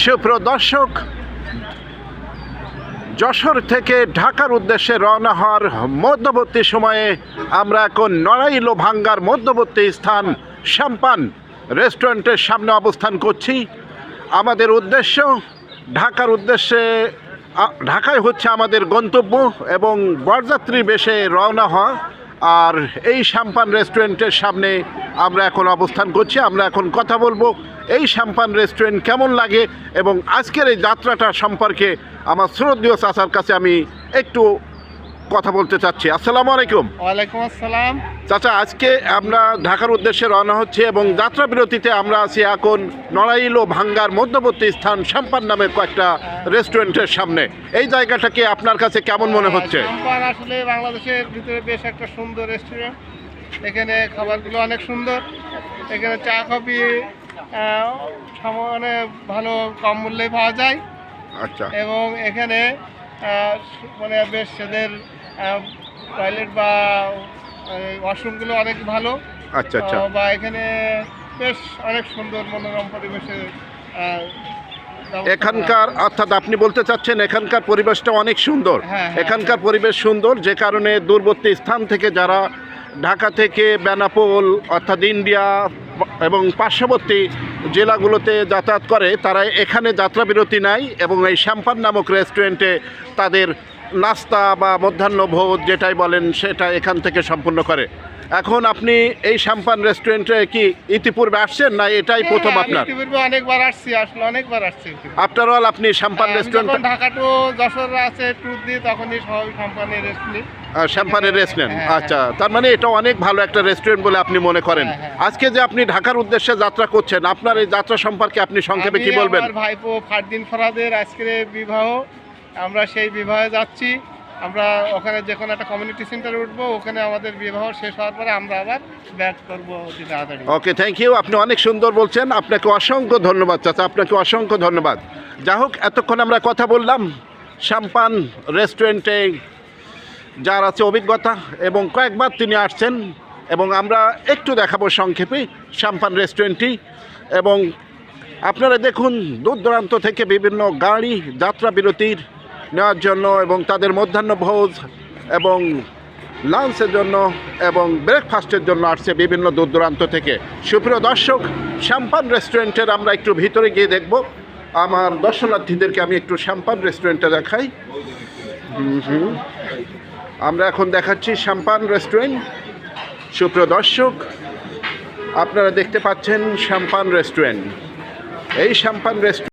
সুপ্রিয় দর্শক, যশোর থেকে ঢাকার উদ্দেশ্যে রওনা হওয়ার মধ্যবর্তী সময়ে আমরা এখন নড়াইল ভাঙ্গার মধ্যবর্তী স্থান শ্যাম্পান রেস্টুরেন্টের সামনে অবস্থান করছি। আমাদের উদ্দেশ্য ঢাকায় হচ্ছে আমাদের গন্তব্য এবং বরযাত্রী বেশে রওনা হওয়া। আর এই শ্যাম্পান রেস্টুরেন্টের সামনে আমরা এখন অবস্থান করছি। আমরা এখন কথা বলবো এই শ্যাম্পান রেস্টুরেন্ট কেমন লাগে এবং আজকের এই যাত্রাটা সম্পর্কে আমার শ্রদ্ধেয় চাচার কাছে আমি একটু কথা বলতে চাচ্ছি। আসসালামু আলাইকুম। ওয়ালাইকুম আসসালাম। চাচা, আজকে আমরা ঢাকার উদ্দেশ্যে রওনা হচ্ছে এবং যাত্রা বিরতিতে আমরা আছি এখন নড়াইল ও ভাঙ্গার মধ্যবর্তী স্থান শ্যাম্পান নামের কয়েকটা রেস্টুরেন্টের সামনে। এই জায়গাটাকে আপনার কাছে কেমন মনে হচ্ছে? শ্যাম্পান আসলে বাংলাদেশের ভিতরে বেশ একটা সুন্দর রেস্টুরেন্ট। এখানে খাবারগুলো অনেক সুন্দর। এখানে চা কফি মানে ভালো কম মূল্যে পাওয়া যায়। আচ্ছা। এবং এখানে মানে বেশ সেদের টয়লেট বা ওয়াশরুমগুলো অনেক ভালো। আচ্ছা আচ্ছা। বা এখানে বেশ অনেক সুন্দর মনোরম পরিবেশে এখানকার, অর্থাৎ আপনি বলতে চাচ্ছেন এখানকার পরিবেশটা অনেক সুন্দর। এখানকার পরিবেশ সুন্দর, যে কারণে দূরবর্তী স্থান থেকে যারা ঢাকা থেকে বেনাপোল অর্থাৎ ইন্ডিয়া এবং পার্শ্ববর্তী জেলাগুলোতে যাতায়াত করে তারা এখানে যাত্রা বিরতি নেয় এবং এই শ্যাম্পান নামক রেস্টুরেন্টে তাদের নাস্তা বা মধ্যাহ্ন ভোজ যেটাই বলেন সেটা এখান থেকে সম্পূর্ণ করে। এখন আপনি এই শ্যাম্পান রেস্টুরেন্টে কি ইতিপূর্বে আসছেন না এটাই প্রথম আপনার? অনেকবার আসছি, আসলে অনেকবার আসছি। আফটার অল আপনি শ্যাম্পান রেস্টুরেন্ট ঢাকা টু যশোর আছে ট্যুর দিয়ে তখনই সবাই শ্যাম্পানের রেস্টুরেন্ট। আচ্ছা, তার মানে এটা অনেক ভালো একটা রেস্টুরেন্ট বলে আপনি মনে করেন। আজকে যে আপনি ঢাকার উদ্দেশ্যে যাত্রা করছেন, আপনার এই যাত্রা সম্পর্কে আপনি সংক্ষেপে কি বলবেন? আমার ভাইপো ফারদিন ফরাদের আজকে বিবাহ, আমরা সেই বিবাহে যাচ্ছি। আমরা ওখানে যে কোনো একটা কমিউনিটি সেন্টারে উঠবো, ওখানে আমাদের বিবাহ শেষ হওয়ার পরে আমরা আবার ব্যাক করবো অতি তাড়াতাড়ি। ওকে, থ্যাংক ইউ। আপনি অনেক সুন্দর বলছেন, আপনাকে অসংখ্য ধন্যবাদ চাচা, আপনাকে অসংখ্য ধন্যবাদ। যা হোক, এতক্ষণ আমরা কথা বললাম শ্যাম্পান রেস্টুরেন্টে যার আছে অভিজ্ঞতা এবং কয়েকবার তিনি আসছেন এবং আমরা একটু দেখাবো সংক্ষেপে শ্যাম্পান রেস্টুরেন্টটি। এবং আপনারা দেখুন দূর দূরান্ত থেকে বিভিন্ন গাড়ি যাত্রা বিরতির নেওয়ার জন্য এবং তাদের মধ্যাহ্ন ভোজ এবং লাঞ্চের জন্য এবং ব্রেকফাস্টের জন্য আসছে বিভিন্ন দূর দূরান্ত থেকে। সুপ্রিয় দর্শক, শ্যাম্পান রেস্টুরেন্টের আমরা একটু ভিতরে গিয়ে দেখব। আমার দর্শনার্থীদেরকে আমি একটু শ্যাম্পান রেস্টুরেন্টে দেখাই। আমরা এখন দেখাচ্ছি শ্যাম্পান রেস্টুরেন্ট। সুপ্রিয় দর্শক, আপনারা দেখতে পাচ্ছেন শ্যাম্পান রেস্টুরেন্ট। এই শ্যাম্পান রেস্টুরেন্ট